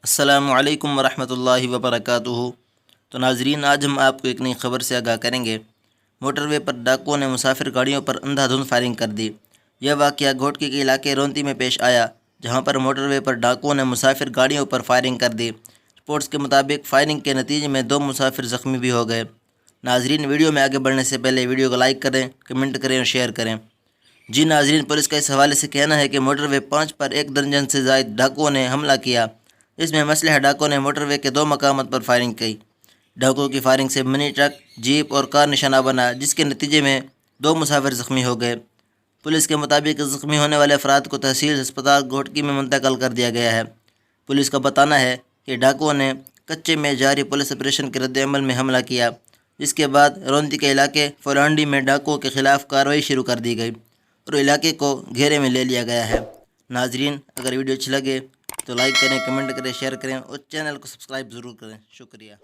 السلام علیکم ورحمۃ اللہ وبرکاتہ۔ تو ناظرین، آج ہم آپ کو ایک نئی خبر سے آگاہ کریں گے۔ موٹر وے پر ڈاکوؤں نے مسافر گاڑیوں پر اندھا دھند فائرنگ کر دی۔ یہ واقعہ گھوٹکی کے علاقے رونتی میں پیش آیا، جہاں پر موٹر وے پر ڈاکوؤں نے مسافر گاڑیوں پر فائرنگ کر دی۔ رپورٹس کے مطابق فائرنگ کے نتیجے میں 2 مسافر زخمی بھی ہو گئے۔ ناظرین، ویڈیو میں آگے بڑھنے سے پہلے ویڈیو کو لائک کریں، کمنٹ کریں اور شیئر کریں۔ جی ناظرین، پولیس کا اس حوالے سے کہنا ہے کہ موٹر وے 5 پر 1 درجن سے زائد ڈاکوؤں نے حملہ کیا۔ اس میں مسلح ڈاکوؤں نے موٹر وے کے 2 مقامات پر فائرنگ کی۔ ڈاکوؤں کی فائرنگ سے منی ٹرک، جیپ اور کار نشانہ بنا، جس کے نتیجے میں 2 مسافر زخمی ہو گئے۔ پولیس کے مطابق زخمی ہونے والے افراد کو تحصیل ہسپتال گھوٹکی میں منتقل کر دیا گیا ہے۔ پولیس کا بتانا ہے کہ ڈاکوؤں نے کچے میں جاری پولیس آپریشن کے رد عمل میں حملہ کیا، جس کے بعد رونتی کے علاقے فولانڈی میں ڈاکوؤں کے خلاف کارروائی شروع کر دی گئی اور علاقے کو گھیرے میں لے لیا گیا ہے۔ ناظرین، اگر ویڈیو اچھی لگے تو لائک کریں، کمنٹ کریں، شیئر کریں اور چینل کو سبسکرائب ضرور کریں۔ شکریہ۔